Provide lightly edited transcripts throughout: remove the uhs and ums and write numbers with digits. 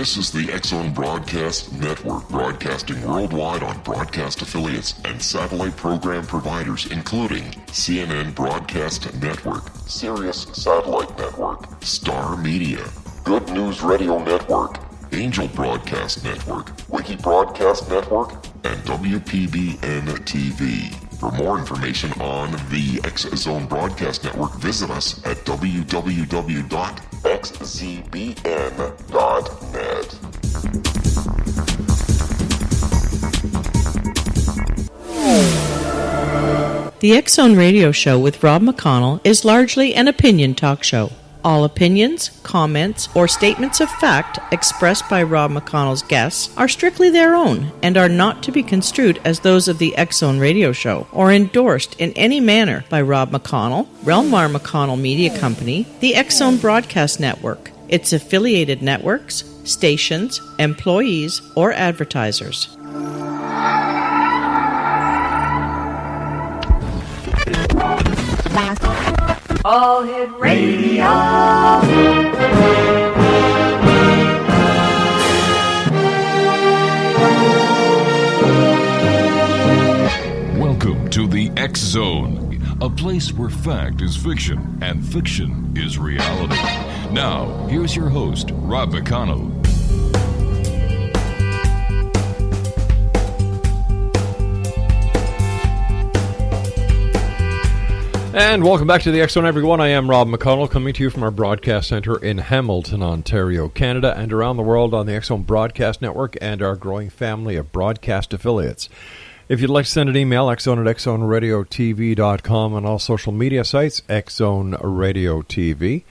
This is the X-Zone Broadcast Network, broadcasting worldwide on broadcast affiliates and satellite program providers, including CNN Broadcast Network, Sirius Satellite Network, Star Media, Good News Radio Network, Angel Broadcast Network, Wiki Broadcast Network, and WPBN TV. For more information on the X-Zone Broadcast Network, visit us at www.xzbn.net. The X-Zone Radio Show with Rob McConnell is largely an opinion talk show. All opinions, comments, or statements of fact expressed by Rob McConnell's guests are strictly their own and are not to be construed as those of the X-Zone Radio Show or endorsed in any manner by Rob McConnell, Relmar McConnell Media Company, the X-Zone Broadcast Network, its affiliated networks, stations, employees, or advertisers. All Hit Radio. Welcome to the X-Zone, a place where fact is fiction and fiction is reality. Now, here's your host, Rob McConnell. And welcome back to the X-Zone, everyone. I am Rob McConnell, coming to you from our broadcast center in Hamilton, Ontario, Canada, and around the world on the X-Zone Broadcast Network and our growing family of broadcast affiliates. If you'd like to send an email, xzone@xzoneradiotv.com, on all social media sites, X-Zone Radio TV.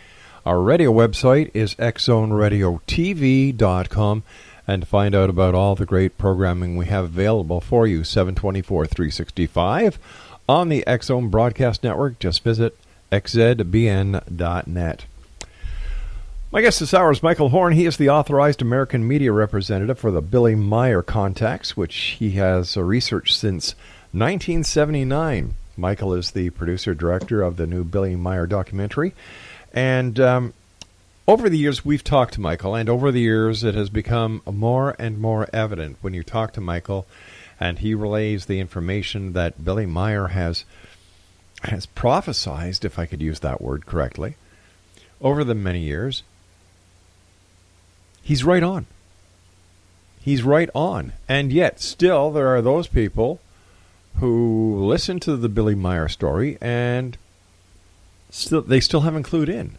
Our radio website is xzoneradiotv.com, and to find out about all the great programming we have available for you, 7/24/365, on the X-Zone Broadcast Network, just visit xzbn.net. My guest this hour is Michael Horn. He is the authorized American media representative for the Billy Meirs contacts, which he has researched since 1979. Michael is the producer-director of the new Billy Meirs documentary. And over the years, we've talked to Michael, and over the years, it has become more and more evident when you talk to Michael and he relays the information that Billy Meirs has prophesied, if I could use that word correctly, over the many years. He's right on. He's right on. And yet, still, there are those people who listen to the Billy Meirs story and they still haven't clued in.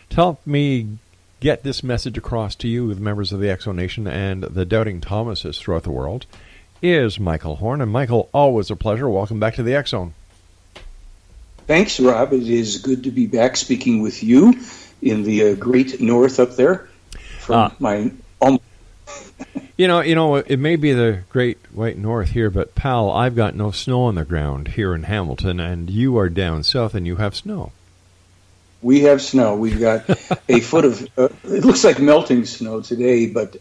To help me get this message across to you, the members of the X-Zone Nation and the Doubting Thomases throughout the world, is Michael Horn. And Michael, always a pleasure. Welcome back to the X-Zone. Thanks, Rob. It is good to be back speaking with you in the great north up there. From my You know, it may be the great white north here, but pal, I've got no snow on the ground here in Hamilton, and you are down south and you have snow. We have snow. We've got a foot of, it looks like melting snow today, but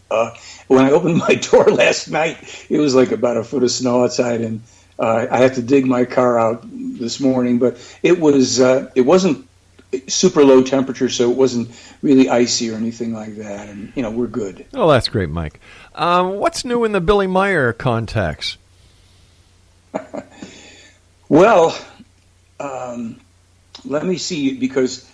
when I opened my door last night, it was like about a foot of snow outside, and I had to dig my car out this morning, but it wasn't super low temperature, so it wasn't really icy or anything like that, and, we're good. Oh, that's great, Mike. What's new in the Billy Meirs contacts? Well, let me see, because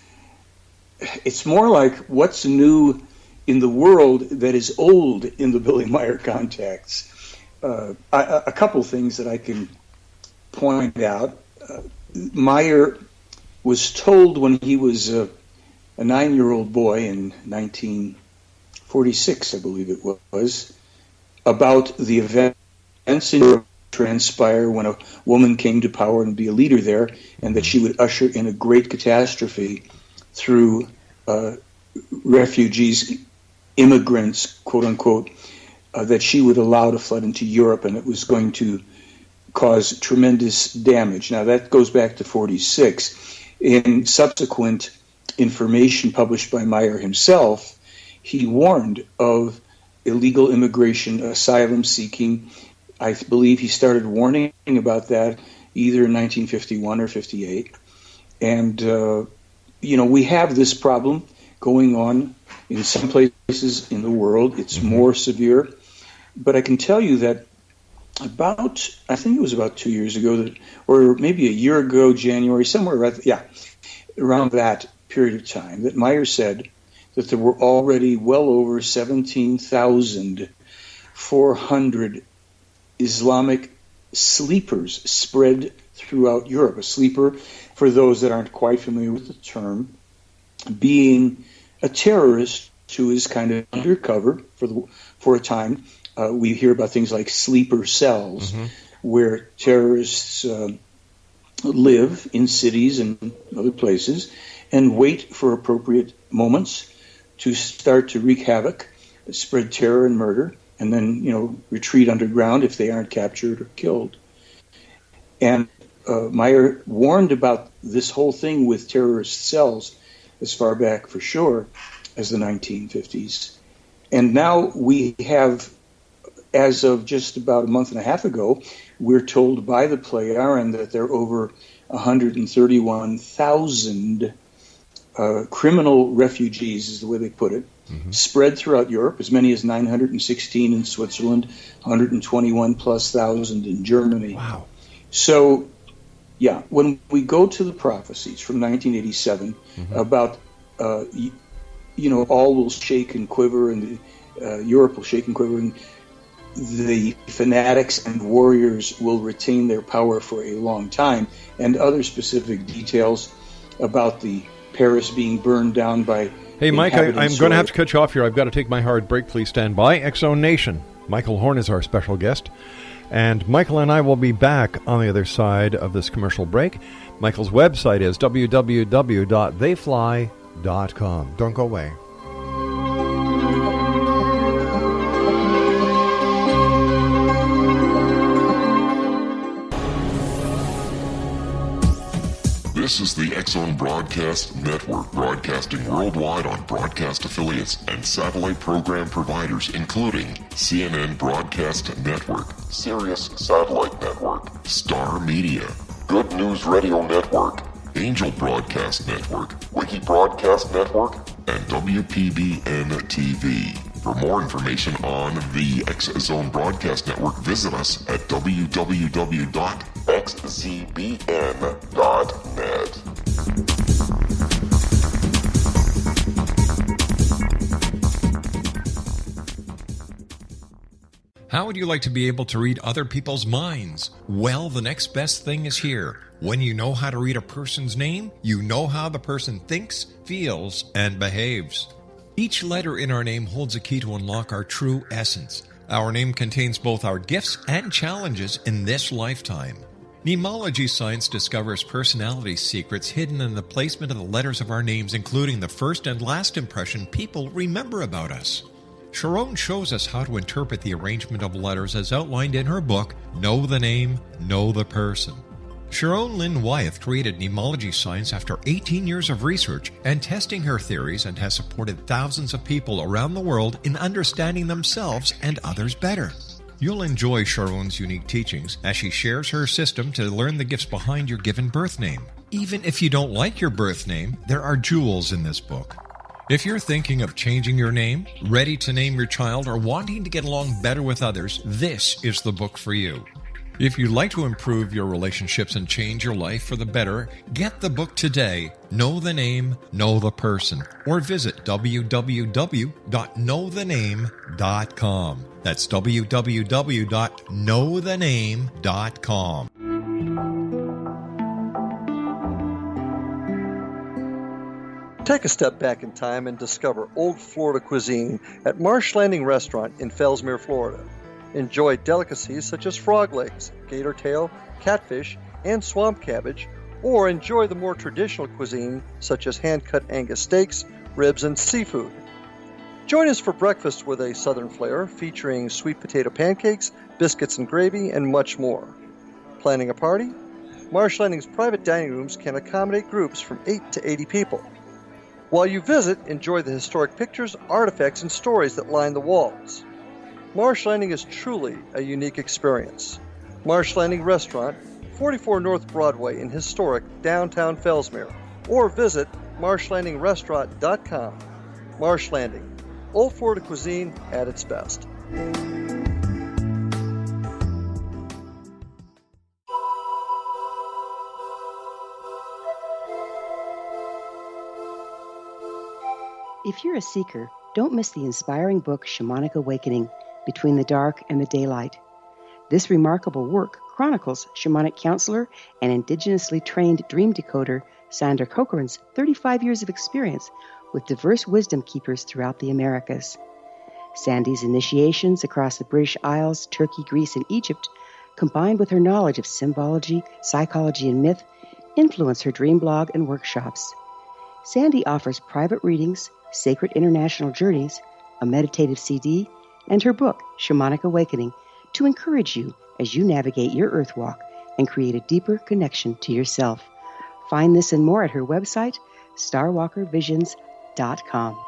it's more like what's new in the world that is old in the Billy Meirs contacts. A couple things that I can point out. Meirs was told when he was a 9-year-old boy in 1946, I believe it was, about the events in Europe transpire when a woman came to power and be a leader there, and that she would usher in a great catastrophe through refugees, immigrants, quote unquote, that she would allow to flood into Europe, and it was going to cause tremendous damage. Now that goes back to 46. In subsequent information published by Meirs himself, he warned of illegal immigration, asylum seeking. I believe he started warning about that either in 1951 or 58. And, we have this problem going on In some places in the world, it's more severe. But I can tell you that I think it was about 2 years ago, or maybe a year ago, January, somewhere around that period of time, that Meirs said that there were already well over 17,400 Islamic sleepers spread throughout Europe. A sleeper, for those that aren't quite familiar with the term, being a terrorist who is kind of undercover for a time. We hear about things like sleeper cells, where terrorists live in cities and other places and wait for appropriate moments to start to wreak havoc, spread terror and murder, and then, retreat underground if they aren't captured or killed. And Meirs warned about this whole thing with terrorist cells as far back, for sure, as the 1950s. And now we have, as of just about a month and a half ago, we're told by the Plejaren that there are over 131,000 criminal refugees, is the way they put it, spread throughout Europe, as many as 916 in Switzerland, 121 plus thousand in Germany. Wow. So, when we go to the prophecies from 1987 about, all will shake and quiver, and Europe will shake and quiver, and the fanatics and warriors will retain their power for a long time, and other specific details about the Paris being burned down by... Hey, Mike, I'm going to have to cut you off here. I've got to take my hard break. Please stand by. X-Zone Nation. Michael Horn is our special guest. And Michael and I will be back on the other side of this commercial break. Michael's website is www.theyfly.com. Don't go away. This is the X-Zone Broadcast Network, broadcasting worldwide on broadcast affiliates and satellite program providers, including CNN Broadcast Network, Sirius Satellite Network, Star Media, Good News Radio Network, Angel Broadcast Network, Wiki Broadcast Network, and WPBN TV. For more information on the X-Zone Broadcast Network, visit us at www.xzbn.net. How would you like to be able to read other people's minds? Well, the next best thing is here. When you know how to read a person's name, you know how the person thinks, feels, and behaves. Each letter in our name holds a key to unlock our true essence. Our name contains both our gifts and challenges in this lifetime. Mnemology science discovers personality secrets hidden in the placement of the letters of our names, including the first and last impression people remember about us. Sharon shows us how to interpret the arrangement of letters as outlined in her book, Know the Name, Know the Person. Sharon Lynn Wyeth created mnemology science after 18 years of research and testing her theories, and has supported thousands of people around the world in understanding themselves and others better. You'll enjoy Sharon's unique teachings as she shares her system to learn the gifts behind your given birth name. Even if you don't like your birth name, there are jewels in this book. If you're thinking of changing your name, ready to name your child, or wanting to get along better with others, this is the book for you. If you'd like to improve your relationships and change your life for the better, get the book today, Know the Name, Know the Person, or visit www.knowthename.com. That's www.knowthename.com. Take a step back in time and discover old Florida cuisine at Marsh Landing Restaurant in Fellsmere, Florida. Enjoy delicacies such as frog legs, gator tail, catfish, and swamp cabbage, or enjoy the more traditional cuisine such as hand-cut Angus steaks, ribs, and seafood. Join us for breakfast with a southern flair featuring sweet potato pancakes, biscuits and gravy, and much more. Planning a party? Marsh Landing's private dining rooms can accommodate groups from 8 to 80 people. While you visit, enjoy the historic pictures, artifacts, and stories that line the walls. Marsh Landing is truly a unique experience. Marsh Landing Restaurant, 44 North Broadway in historic downtown Fellsmere, or visit marshlandingrestaurant.com. Marsh Landing. Old Florida cuisine at its best. If you're a seeker, don't miss the inspiring book Shamanic Awakening, Between the Dark and the Daylight. This remarkable work chronicles shamanic counselor and indigenously trained dream decoder Sandra Cochran's 35 years of experience with diverse wisdom keepers throughout the Americas. Sandy's initiations across the British Isles, Turkey, Greece, and Egypt, combined with her knowledge of symbology, psychology, and myth, influence her dream blog and workshops. Sandy offers private readings, sacred international journeys, a meditative CD, and her book, Shamanic Awakening, to encourage you as you navigate your earth walk and create a deeper connection to yourself. Find this and more at her website, starwalkervisions.com.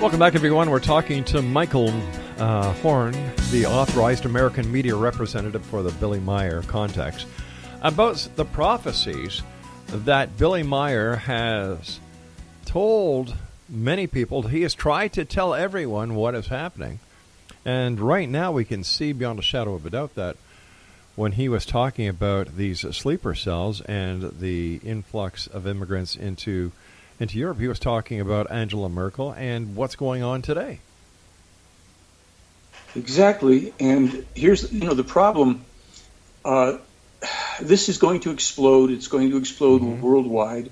Welcome back, everyone. We're talking to Michael Horn, the authorized American media representative for the Billy Meirs context, about the prophecies that Billy Meirs has told many people. He has tried to tell everyone what is happening. And right now we can see beyond a shadow of a doubt that when he was talking about these sleeper cells and the influx of immigrants into Europe, he was talking about Angela Merkel and what's going on today. Exactly. And here's, the problem. This is going to explode. It's going to explode worldwide.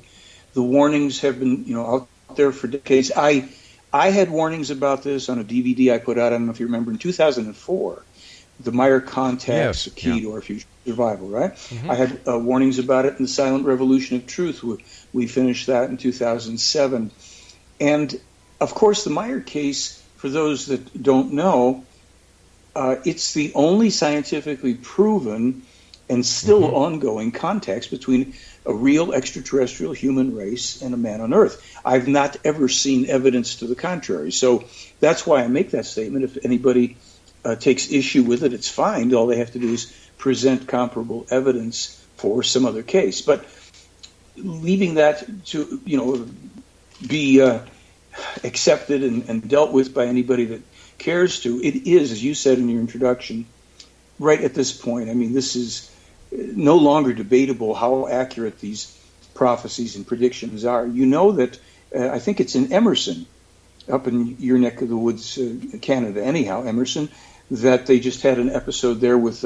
The warnings have been, out there for decades. I had warnings about this on a DVD I put out, I don't know if you remember, in 2004. The Meirs Contacts, a key to our future survival, right? I had warnings about it in the Silent Revolution of Truth. We finished that in 2007. And, of course, the Meirs case, for those that don't know, it's the only scientifically proven and still ongoing context between a real extraterrestrial human race and a man on Earth. I've not ever seen evidence to the contrary. So that's why I make that statement. If anybody takes issue with it, it's fine. All they have to do is present comparable evidence for some other case. But leaving that to, be accepted and dealt with by anybody that cares to, it is, as you said in your introduction, right at this point. I mean, this is no longer debatable how accurate these prophecies and predictions are. You know that, I think it's in Emerson, up in your neck of the woods, Canada, anyhow, Emerson, that they just had an episode there with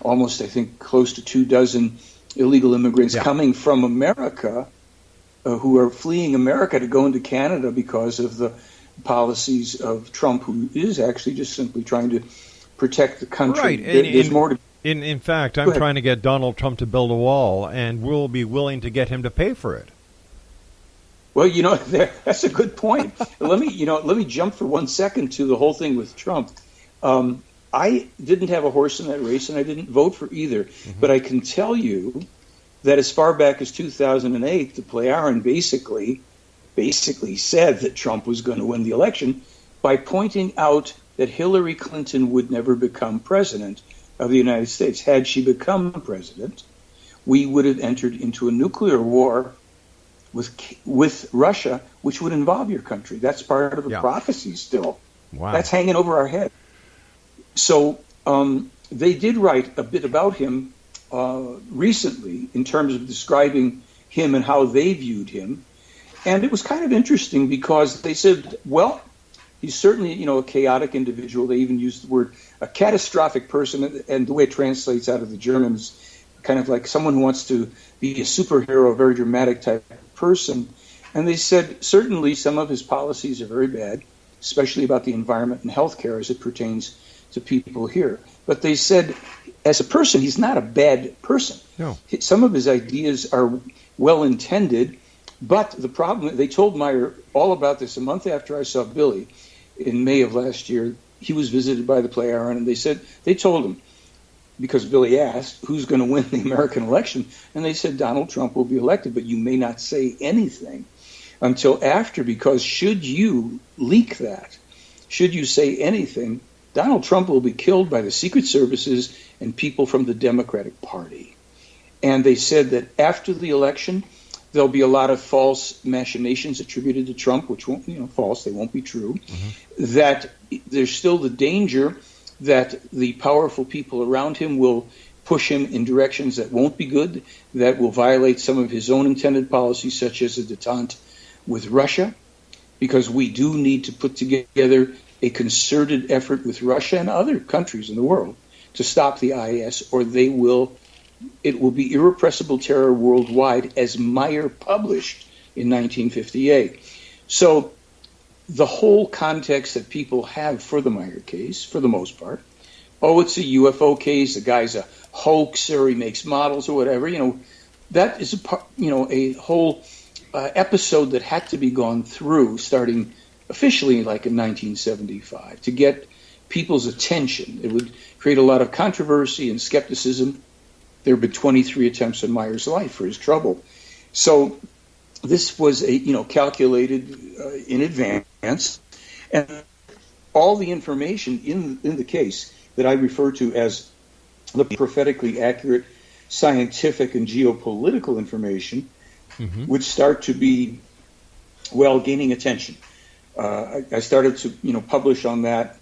almost, I think, close to 24 illegal immigrants coming from America who are fleeing America to go into Canada because of the policies of Trump, who is actually just simply trying to protect the country. Right. There's more to... In fact, I'm trying to get Donald Trump to build a wall, and we'll be willing to get him to pay for it. Well, that's a good point. Let me jump for 1 second to the whole thing with Trump. I didn't have a horse in that race, and I didn't vote for either. But I can tell you that as far back as 2008, the Playaran basically said that Trump was going to win the election by pointing out that Hillary Clinton would never become president of the United States. Had she become president, we would have entered into a nuclear war with Russia, which would involve your country. That's part of the prophecy still. Wow. That's hanging over our head. So they did write a bit about him recently in terms of describing him and how they viewed him. And it was kind of interesting because they said, well, he's certainly, a chaotic individual. They even used the word a catastrophic person, and the way it translates out of the German is kind of like someone who wants to be a superhero, a very dramatic type of person. And they said certainly some of his policies are very bad, especially about the environment and healthcare as it pertains to people here. But they said, as a person, he's not a bad person. No. Some of his ideas are well-intended, but the problem, they told Meirs all about this a month after I saw Billy in May of last year. He was visited by the Playaran, and they told him, because Billy asked, who's going to win the American election? And they said, Donald Trump will be elected, but you may not say anything until after, because should you leak that, should you say anything, Donald Trump will be killed by the Secret Services and people from the Democratic Party. And they said that after the election, there'll be a lot of false machinations attributed to Trump, which won't, false, they won't be true, that there's still the danger that the powerful people around him will push him in directions that won't be good, that will violate some of his own intended policies, such as a detente with Russia, because we do need to put together a concerted effort with Russia and other countries in the world to stop the IS, or it will be irrepressible terror worldwide, as Meirs published in 1958. So the whole context that people have for the Meirs case, for the most part, it's a UFO case, the guy's a hoaxer, he makes models or whatever, that is a whole episode that had to be gone through starting officially like in 1975 to get people's attention. It would create a lot of controversy and skepticism. There have been 23 attempts on Meirs' life for his trouble. So this was calculated in advance, and all the information in the case that I refer to as the prophetically accurate scientific and geopolitical information would start to be, gaining attention. I started to publish on that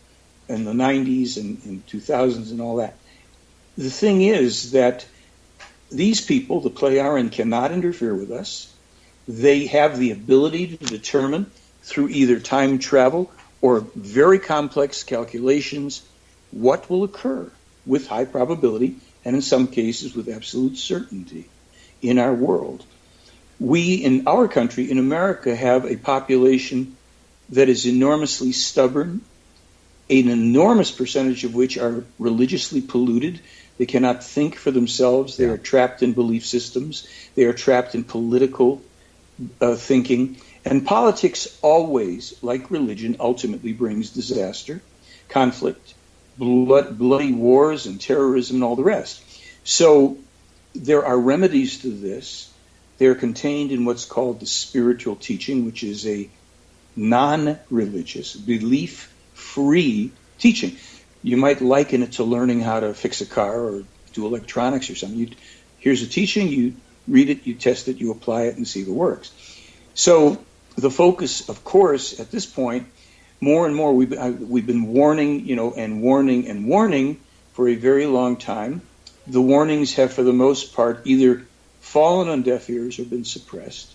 in the 90s and 2000s and all that. The thing is that these people, the Plejaren, cannot interfere with us. They have the ability to determine through either time travel or very complex calculations what will occur with high probability and in some cases with absolute certainty in our world. We in our country, in America, have a population that is enormously stubborn, an enormous percentage of which are religiously polluted. They cannot think for themselves. They are trapped in belief systems. They are trapped in political thinking. And politics always, like religion, ultimately brings disaster, conflict, bloody wars, and terrorism, and all the rest. So there are remedies to this. They're contained in what's called the spiritual teaching, which is a non-religious, belief-free teaching. You might liken it to learning how to fix a car or do electronics or something. Here's a teaching, you read it, you test it, you apply it, and see if it works. So the focus, of course, at this point, more and more, we've been warning, and warning for a very long time. The warnings have, for the most part, either fallen on deaf ears or been suppressed.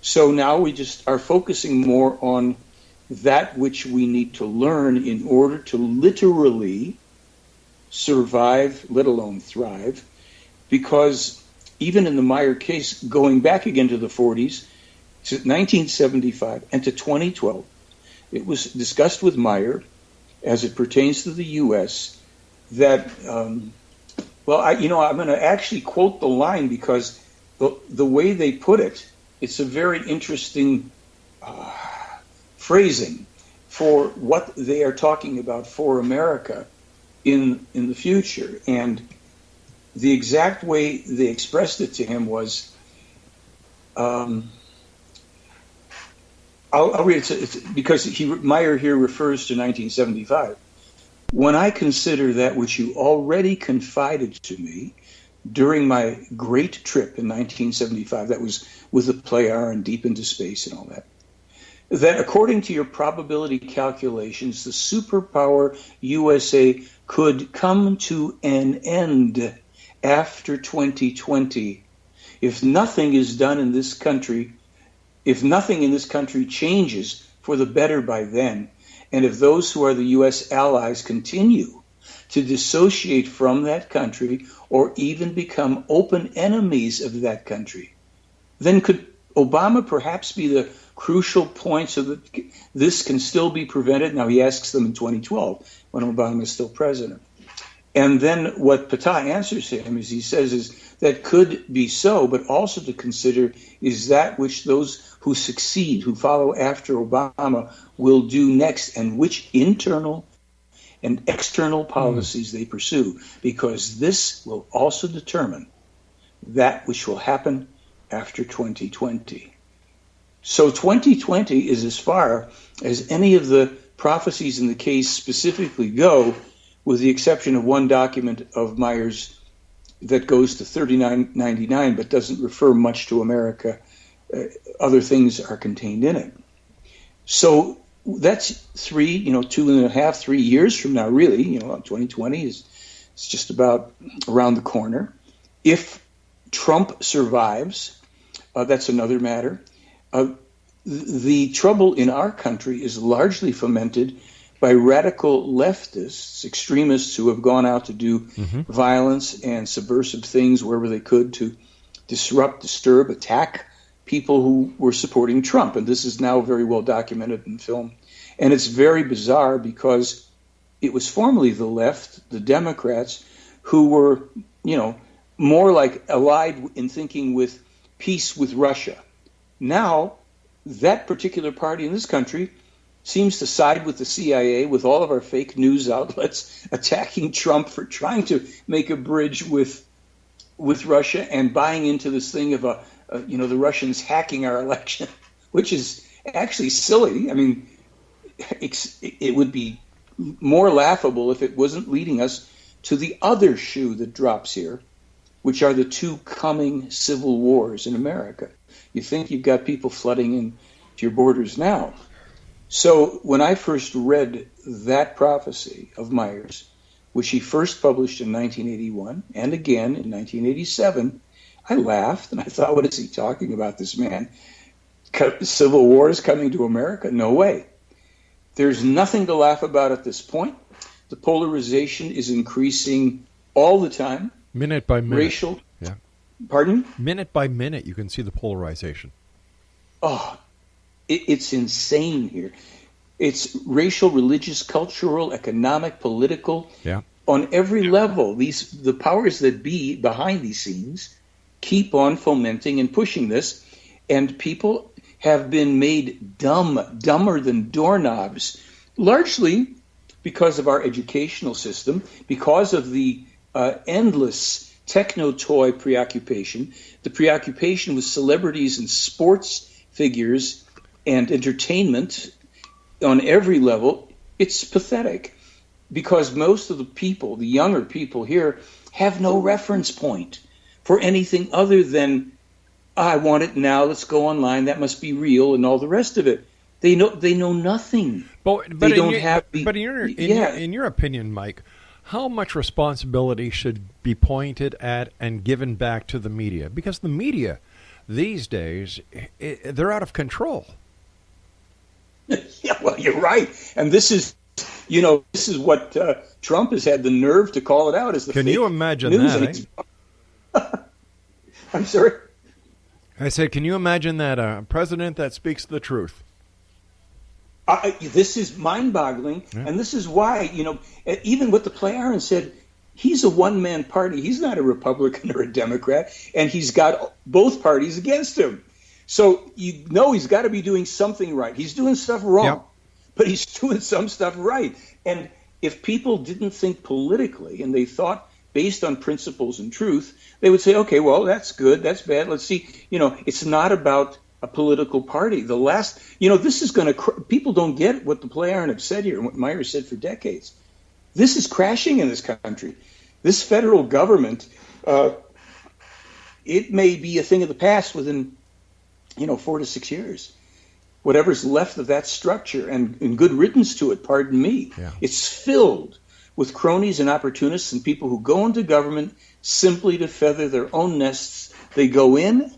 So now we just are focusing more on that which we need to learn in order to literally survive, let alone thrive, because even in the Meirs case, going back again to the 40s, to 1975 and to 2012, it was discussed with Meirs as it pertains to the U.S. that, I'm going to actually quote the line because the way they put it, it's a very interesting phrasing for what they are talking about for America in the future. And the exact way they expressed it to him was, I'll read it because Meirs here refers to 1975. When I consider that which you already confided to me during my great trip in 1975, that was with the Plejaren deep into space and all that according to your probability calculations, the superpower USA could come to an end after 2020 if nothing is done in this country, if nothing in this country changes for the better by then, and if those who are the U.S. allies continue to dissociate from that country or even become open enemies of that country, then could Obama perhaps be the crucial point so that this can still be prevented? Now, he asks them in 2012 when Obama is still president. And then what Patah answers him is he says that could be so, but also to consider is that which those who succeed, who follow after Obama, will do next, and which internal and external policies they pursue, because this will also determine that which will happen after 2020. So 2020 is as far as any of the prophecies in the case specifically go, with the exception of one document of Meirs that goes to 3999 but doesn't refer much to America. Other things are contained in it. So that's 2.5, 3 years from now, really. 2020 is just about around the corner. If Trump survives, that's another matter. The trouble in our country is largely fomented by radical leftists, extremists who have gone out to do violence and subversive things wherever they could to disrupt, disturb, attack people who were supporting Trump. And this is now very well documented in film. And it's very bizarre because it was formerly the left, the Democrats, who were, more like allied in thinking with peace with Russia. Now, that particular party in this country seems to side with the CIA, with all of our fake news outlets attacking Trump for trying to make a bridge with Russia and buying into this thing of the Russians hacking our election, which is actually silly. I mean, it would be more laughable if it wasn't leading us to the other shoe that drops here, which are the two coming civil wars in America. You think you've got people flooding into your borders now. So when I first read that prophecy of Meirs, which he first published in 1981 and again in 1987, I laughed and I thought, what is he talking about, this man? Civil wars coming to America? No way. There's nothing to laugh about at this point. The polarization is increasing all the time. Minute by minute. Racial. Yeah. Pardon? Minute by minute, you can see the polarization. Oh, it's insane here. It's racial, religious, cultural, economic, political. Yeah. On every level, the powers that be behind these scenes keep on fomenting and pushing this, and people have been made dumber than doorknobs, largely because of our educational system, because of the endless techno-toy preoccupation, the preoccupation with celebrities and sports figures and entertainment on every level. It's pathetic because most of the people, the younger people here, have no reference point for anything other than, I want it now, let's go online, that must be real, and all the rest of it. They know nothing. But in your opinion, Mike, how much responsibility should be pointed at and given back to the media? Because the media these days, they're out of control. Yeah, well, you're right. And this is what Trump has had the nerve to call it out as the Can fake you imagine news. that? I'm sorry? I said, can you imagine that a president that speaks the truth? This is mind-boggling, and this is why, even what the Play-Iron said, he's a one-man party. He's not a Republican or a Democrat, and he's got both parties against him. So he's got to be doing something right. He's doing stuff wrong, but he's doing some stuff right. And if people didn't think politically and they thought based on principles and truth, they would say, okay, well, that's good, that's bad. Let's see. It's not about a political party. This is going to, people don't get what the Play-Iron have said here and what Meirs said for decades. This is crashing in this country. This federal government, it may be a thing of the past within, 4 to 6 years. Whatever's left of that structure, and good riddance to it, pardon me. Yeah. It's filled with cronies and opportunists and people who go into government simply to feather their own nests. They go in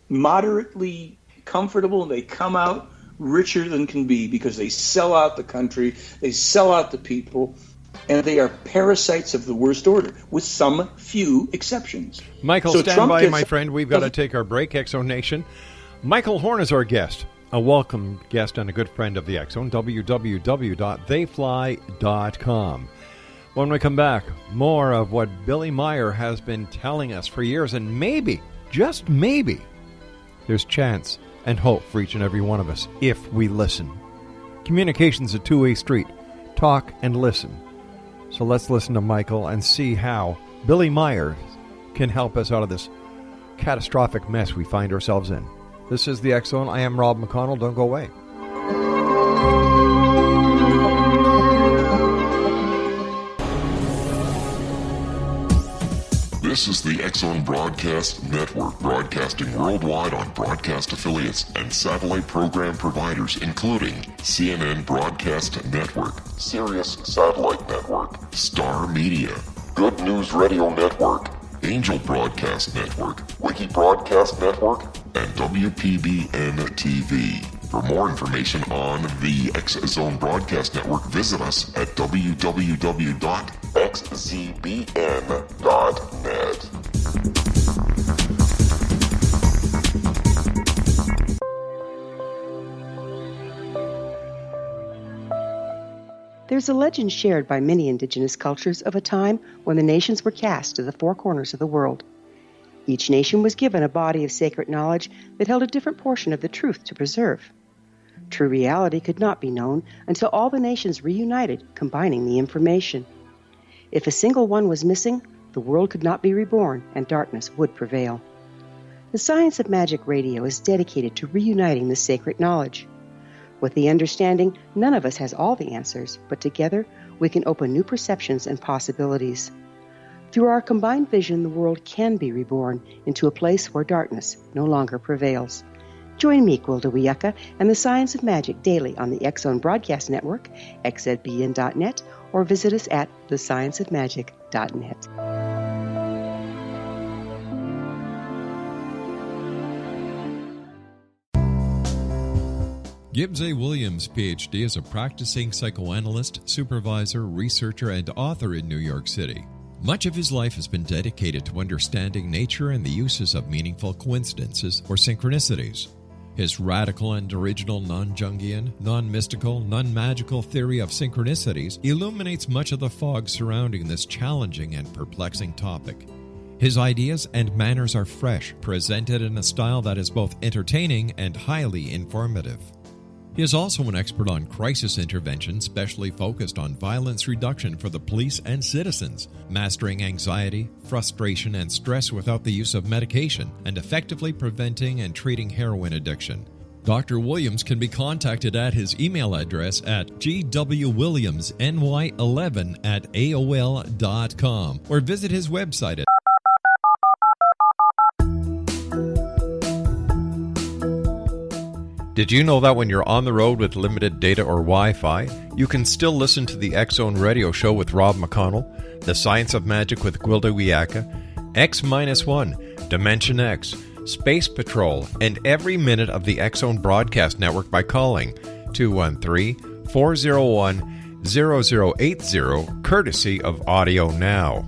moderately comfortable and they come out richer than can be because they sell out the country, they sell out the people, and they are parasites of the worst order, with some few exceptions. Michael, So stand Trump by, gets- my friend. We've got to take our break, Exo Nation. Michael Horn is our guest, a welcome guest and a good friend of the Exxon, www.theyfly.com. When we come back, more of what Billy Meier has been telling us for years, and maybe, just maybe, there's chance and hope for each and every one of us if we listen. Communication's a two-way street. Talk and listen. So let's listen to Michael and see how Billy Meirs can help us out of this catastrophic mess we find ourselves in. This is the X Zone. I am Rob McConnell. Don't go away. This is the X-Zone Broadcast Network, broadcasting worldwide on broadcast affiliates and satellite program providers, including CNN Broadcast Network, Sirius Satellite Network, Star Media, Good News Radio Network, Angel Broadcast Network, Wiki Broadcast Network, and WPBN TV. For more information on the X-Zone Broadcast Network, visit us at www.xzbn.net. There's a legend shared by many indigenous cultures of a time when the nations were cast to the four corners of the world. Each nation was given a body of sacred knowledge that held a different portion of the truth to preserve. True reality could not be known until all the nations reunited, combining the information. If a single one was missing, the world could not be reborn and darkness would prevail. The Science of Magic Radio is dedicated to reuniting the sacred knowledge. With the understanding, none of us has all the answers, but together we can open new perceptions and possibilities. Through our combined vision, the world can be reborn into a place where darkness no longer prevails. Join me, Gwilda Wiyaka, and the Science of Magic daily on the X-Zone Broadcast Network, xzbn.net, or visit us at thescienceofmagic.net. Gibbs A. Williams, Ph.D., is a practicing psychoanalyst, supervisor, researcher, and author in New York City. Much of his life has been dedicated to understanding nature and the uses of meaningful coincidences or synchronicities. His radical and original non-Jungian, non-mystical, non-magical theory of synchronicities illuminates much of the fog surrounding this challenging and perplexing topic. His ideas and manners are fresh, presented in a style that is both entertaining and highly informative. He is also an expert on crisis intervention, specially focused on violence reduction for the police and citizens, mastering anxiety, frustration, and stress without the use of medication, and effectively preventing and treating heroin addiction. Dr. Williams can be contacted at his email address at gwwilliamsny11@aol.com or visit his website at Did you know that when you're on the road with limited data or Wi-Fi, you can still listen to the X-Zone Radio Show with Rob McConnell, The Science of Magic with Gwilda Wiyaka, X-1, Dimension X, Space Patrol, and every minute of the X-Zone Broadcast Network by calling 213-401-0080, courtesy of Audio Now.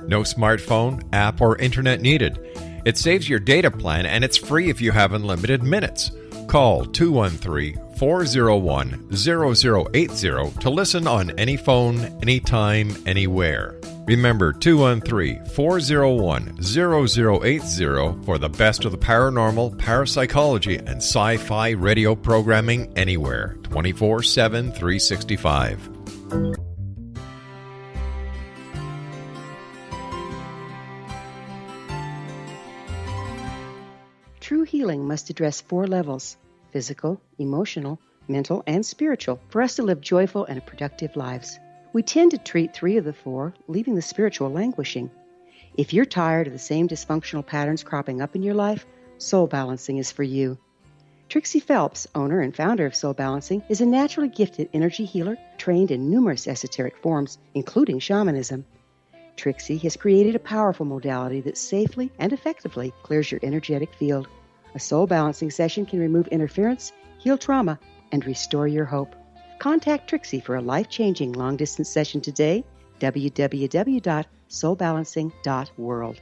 No smartphone, app, or internet needed. It saves your data plan, and it's free if you have unlimited minutes. Call 213-401-0080 to listen on any phone, anytime, anywhere. Remember 213-401-0080 for the best of the paranormal, parapsychology, and sci-fi radio programming anywhere, 24/7, 365. True healing must address 4 levels: physical, emotional, mental, and spiritual, for us to live joyful and productive lives. We tend to treat 3 of the 4, leaving the spiritual languishing. If you're tired of the same dysfunctional patterns cropping up in your life, Soul Balancing is for you. Trixie Phelps, owner and founder of Soul Balancing, is a naturally gifted energy healer trained in numerous esoteric forms, including shamanism. Trixie has created a powerful modality that safely and effectively clears your energetic field. A soul balancing session can remove interference, heal trauma, and restore your hope. Contact Trixie for a life-changing long-distance session today, www.soulbalancing.world.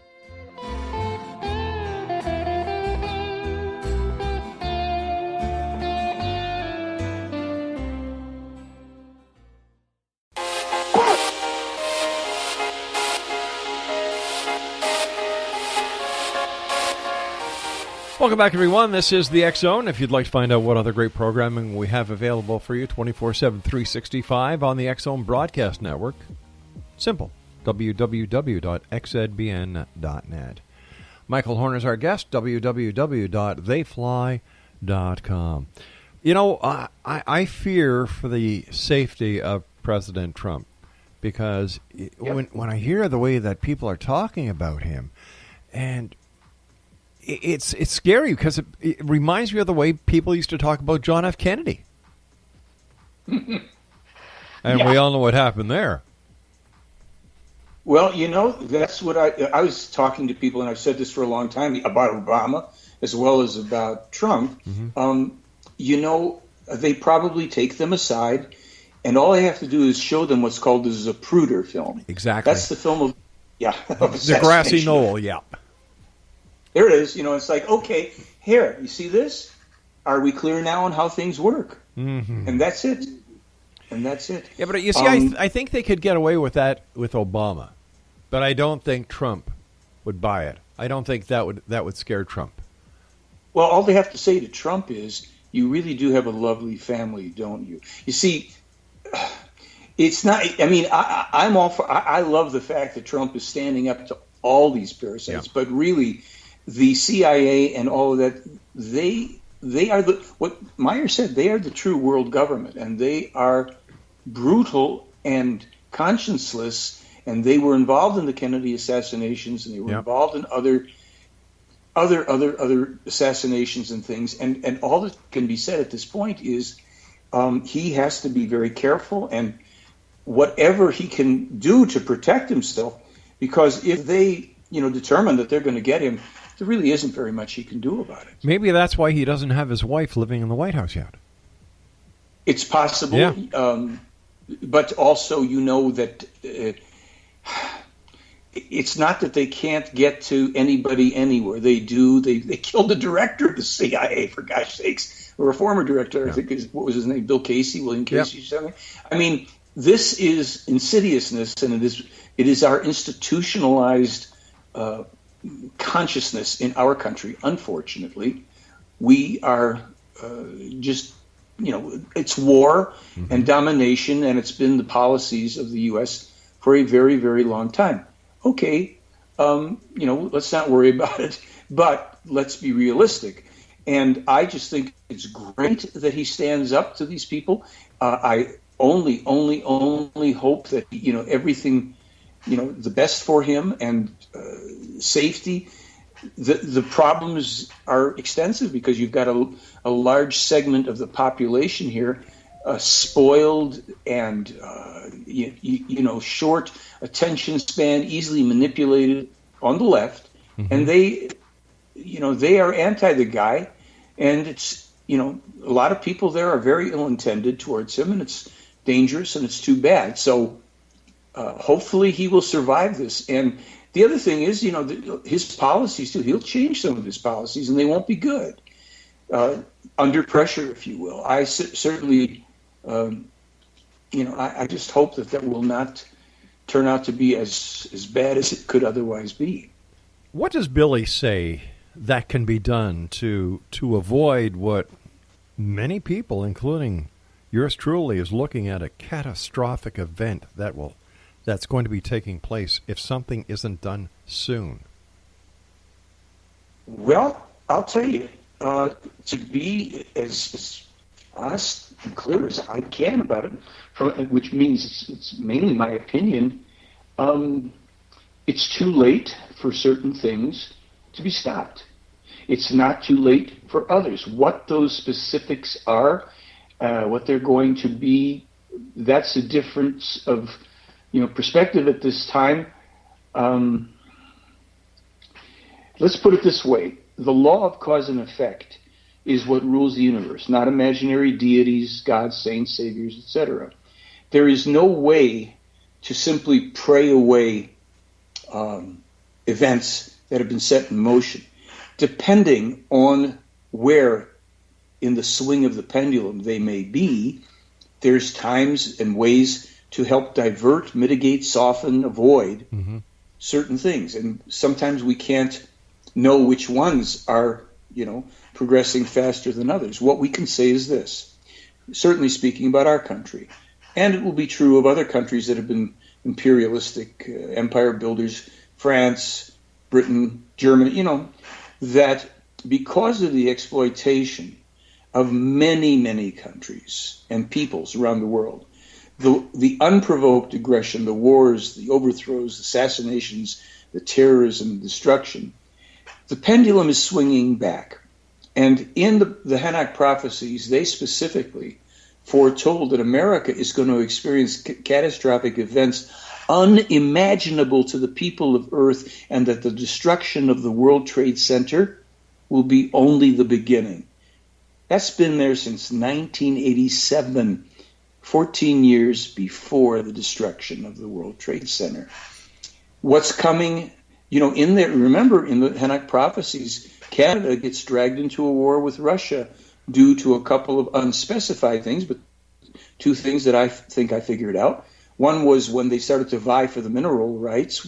Welcome back, everyone. This is the X-Zone. If you'd like to find out what other great programming we have available for you 24/7, 365 on the X-Zone Broadcast Network, Simple. www.xzbn.net. Michael Horn is our guest, www.theyfly.com. You know, I fear for the safety of President Trump because when I hear the way that people are talking about him, and it's scary because it reminds me of the way people used to talk about John F. Kennedy. And we all know what happened there. Well, you know, that's what I was talking to people, and I've said this for a long time, about Obama as well as about Trump. You know, they probably take them aside, and all they have to do is show them what's called the Zapruder film. Exactly. That's the film of the grassy knoll, yeah. There it is. You know, it's like, okay, here, you see this? Are we clear now on how things work? And that's it. Yeah, but you see, I think they could get away with that with Obama, but I don't think Trump would buy it. I don't think that would scare Trump. Well, all they have to say to Trump is, "You really do have a lovely family, don't you?" You see, it's not. I mean, I'm all for. I love the fact that Trump is standing up to all these parasites, but really, the CIA and all of that, they are what Meirs said. They are the true world government, and they are brutal and conscienceless. And they were involved in the Kennedy assassinations, and they were involved in other assassinations and things. And all that can be said at this point is he has to be very careful, and whatever he can do to protect himself, because if they determine that they're going to get him, there really isn't very much he can do about it. Maybe that's why he doesn't have his wife living in the White House yet. It's possible, but also that it's not that they can't get to anybody anywhere. They do. They killed the director of the CIA, for gosh sakes, or a former director. I think what was his name? William Casey, or something. I mean, this is insidiousness, and it is our institutionalized consciousness in our country. Unfortunately, we are just. It's war and domination, and it's been the policies of the U.S. for a very, very long time. Okay, let's not worry about it, but let's be realistic. And I just think it's great that he stands up to these people. I only hope that, everything, the best for him and safety. The problems are extensive because you've got a large segment of the population here spoiled and short attention span, easily manipulated on the left, and they are anti the guy, and it's a lot of people there are very ill-intended towards him, and it's dangerous and it's too bad. So hopefully he will survive this. And the other thing is, his policies too. He'll change some of his policies, and they won't be good. Under pressure, if you will. I certainly, I just hope that will not turn out to be as bad as it could otherwise be. What does Billy say that can be done to avoid what many people, including yours truly, is looking at a catastrophic event that's going to be taking place if something isn't done soon? Well, I'll tell you, to be as honest and clear as I can about it, which means it's mainly my opinion, it's too late for certain things to be stopped. It's not too late for others. What those specifics are, what they're going to be, that's a difference of perspective at this time. Let's put it this way. The law of cause and effect is what rules the universe, not imaginary deities, gods, saints, saviors, etc. There is no way to simply pray away events that have been set in motion. Depending on where in the swing of the pendulum they may be, there's times and ways to help divert, mitigate, soften, avoid certain things. And sometimes we can't know which ones are, progressing faster than others. What we can say is this, certainly speaking about our country, and it will be true of other countries that have been imperialistic empire builders, France, Britain, Germany, that because of the exploitation of many, many countries and peoples around the world, the unprovoked aggression, the wars, the overthrows, assassinations, the terrorism, destruction, the pendulum is swinging back. And in the Hanok Prophecies, they specifically foretold that America is going to experience catastrophic events unimaginable to the people of Earth, and that the destruction of the World Trade Center will be only the beginning. That's been there since 1987, 14 years before the destruction of the World Trade Center. What's coming, in there, remember in the Hanok Prophecies, Canada gets dragged into a war with Russia due to a couple of unspecified things, but two things that I think I figured out. One was when they started to vie for the mineral rights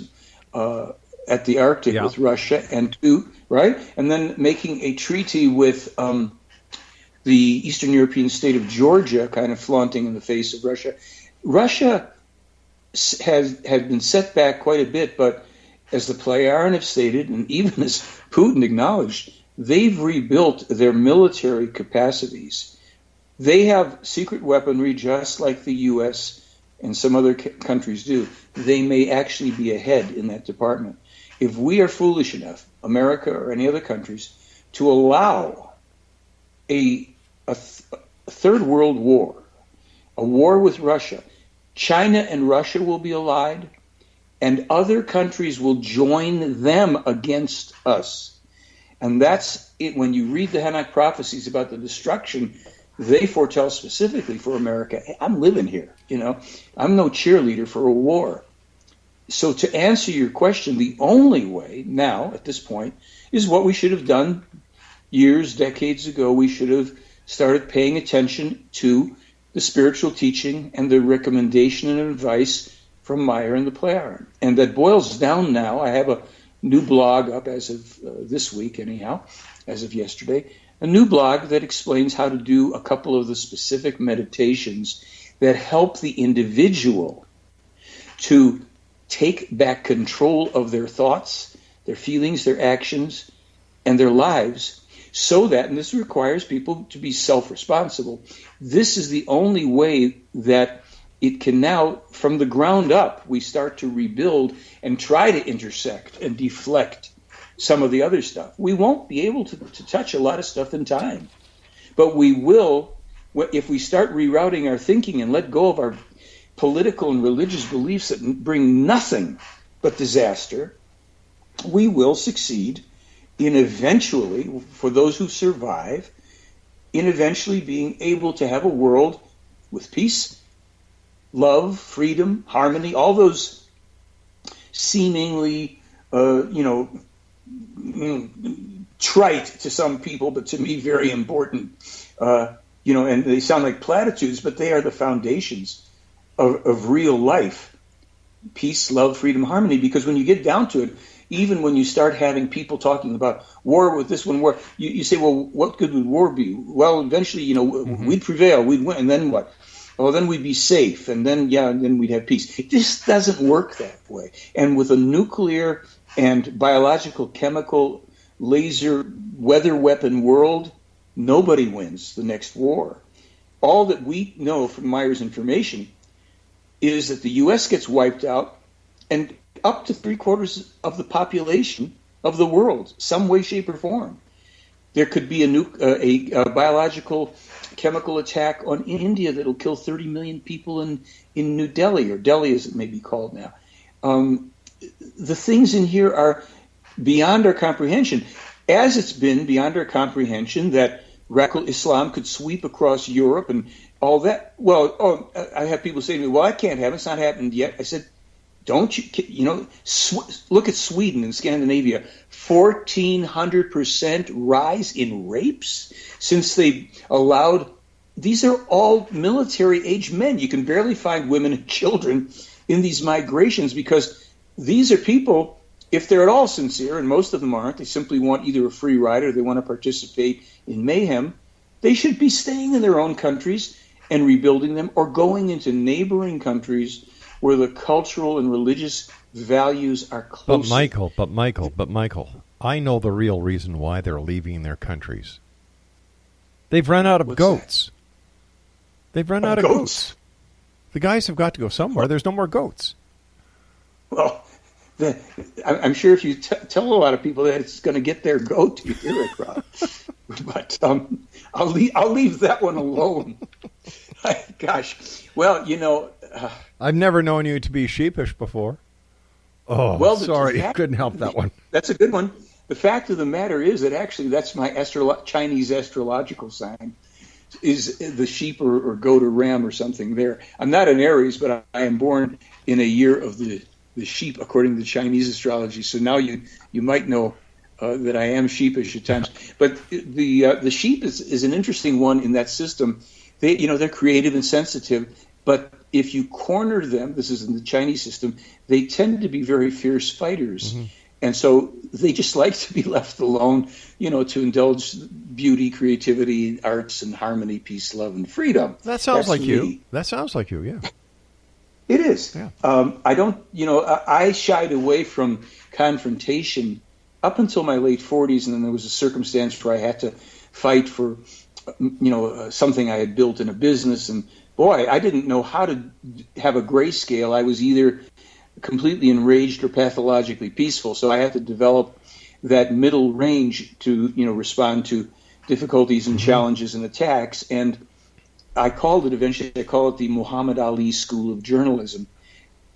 at the Arctic with Russia, and two, right? And then making a treaty with the Eastern European state of Georgia, kind of flaunting in the face of Russia. Russia has been set back quite a bit, but as the Plejaren have stated, and even as Putin acknowledged, they've rebuilt their military capacities. They have secret weaponry just like the U.S. and some other countries do. They may actually be ahead in that department. If we are foolish enough, America or any other countries, to allow a third world war, a war with Russia, China and Russia will be allied, and other countries will join them against us. And that's it. When you read the Hanok Prophecies about the destruction, they foretell specifically for America. Hey, I'm living here, I'm no cheerleader for a war. So to answer your question, the only way now, at this point, is what we should have done years, decades ago. We should have started paying attention to the spiritual teaching and the recommendation and advice from Meirs and the Plejaren. And that boils down now. I have a new blog up as of this week, anyhow, as of yesterday, a new blog that explains how to do a couple of the specific meditations that help the individual to take back control of their thoughts, their feelings, their actions, and their lives, so that, and this requires people to be self-responsible, this is the only way that it can now, from the ground up, we start to rebuild and try to intersect and deflect some of the other stuff. We won't be able to touch a lot of stuff in time, but we will, if we start rerouting our thinking and let go of our political and religious beliefs that bring nothing but disaster, we will succeed in eventually, for those who survive, in eventually being able to have a world with peace, love, freedom, harmony, all those seemingly, trite to some people, but to me very important, and they sound like platitudes, but they are the foundations of real life. Peace, love, freedom, harmony, because when you get down to it, even when you start having people talking about war with this one, war, you say, well, what good would war be? Well, eventually, we'd prevail, we'd win, and then what? Well, then we'd be safe, and then we'd have peace. This doesn't work that way. And with a nuclear and biological, chemical, laser, weather weapon world, nobody wins the next war. All that we know from Meirs' information is that the U.S. gets wiped out, and up to 3/4 of the population of the world, some way, shape, or form. There could be a biological chemical attack on India that'll kill 30 million people in New Delhi, or Delhi as it may be called now. The things in here are beyond our comprehension, as it's been beyond our comprehension that radical Islam could sweep across Europe and all that. Well, I have people say to me, well, I can't have it. It's not happened yet. I said, don't you, look at Sweden and Scandinavia, 1,400% rise in rapes since they allowed, these are all military-age men. You can barely find women and children in these migrations because these are people, if they're at all sincere, and most of them aren't, they simply want either a free ride or they want to participate in mayhem, they should be staying in their own countries and rebuilding them, or going into neighboring countries where the cultural and religious values are close. But Michael, I know the real reason why they're leaving their countries. They've run out of goats. They've run out of goats. The guys have got to go somewhere. There's no more goats. Well, I'm sure if you tell a lot of people that, it's going to get their goat to hear it, Rob. But I'll leave that one alone. Gosh, well, I've never known you to be sheepish before. Oh, well, sorry, couldn't help that one. That's a good one. The fact of the matter is that actually that's my Chinese astrological sign, is the sheep or goat or ram or something there. I'm not an Aries, but I am born in a year of the sheep according to Chinese astrology. So now you might know that I am sheepish at times. But the sheep is an interesting one in that system. They're creative and sensitive, but if you corner them, this is in the Chinese system, they tend to be very fierce fighters. Mm-hmm. And so they just like to be left alone, to indulge beauty, creativity, arts, and harmony, peace, love, and freedom. That sounds like you. That sounds like you, yeah. It is. Yeah. I shied away from confrontation up until my late 40s, and then there was a circumstance where I had to fight for, something I had built in a business. And boy, I didn't know how to have a grayscale. I was either completely enraged or pathologically peaceful. So I had to develop that middle range to, respond to difficulties and challenges and attacks. And I call it the Muhammad Ali School of Journalism,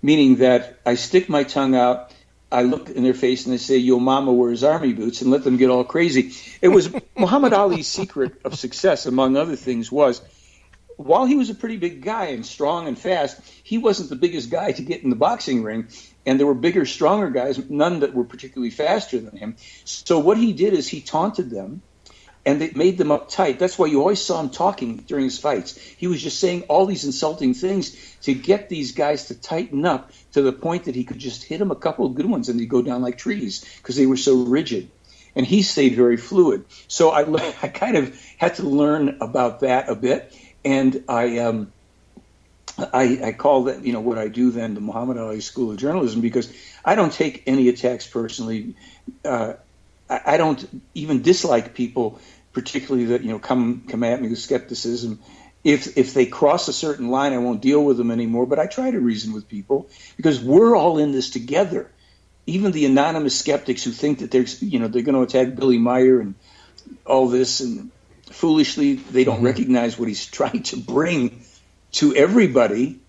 meaning that I stick my tongue out, I look in their face and I say, "Yo mama wears army boots," and let them get all crazy. It was Muhammad Ali's secret of success, among other things, was while he was a pretty big guy and strong and fast, he wasn't the biggest guy to get in the boxing ring. And there were bigger, stronger guys, none that were particularly faster than him. So what he did is he taunted them, and it made them uptight. That's why you always saw him talking during his fights. He was just saying all these insulting things to get these guys to tighten up to the point that he could just hit them a couple of good ones and they'd go down like trees because they were so rigid. And he stayed very fluid. So I kind of had to learn about that a bit. And I call that, what I do then, the Muhammad Ali School of Journalism, because I don't take any attacks personally. I don't even dislike people, particularly that, come at me with skepticism. If they cross a certain line, I won't deal with them anymore. But I try to reason with people because we're all in this together. Even the anonymous skeptics who think that they're going to attack Billy Meirs and all this, and foolishly they don't recognize what he's trying to bring to everybody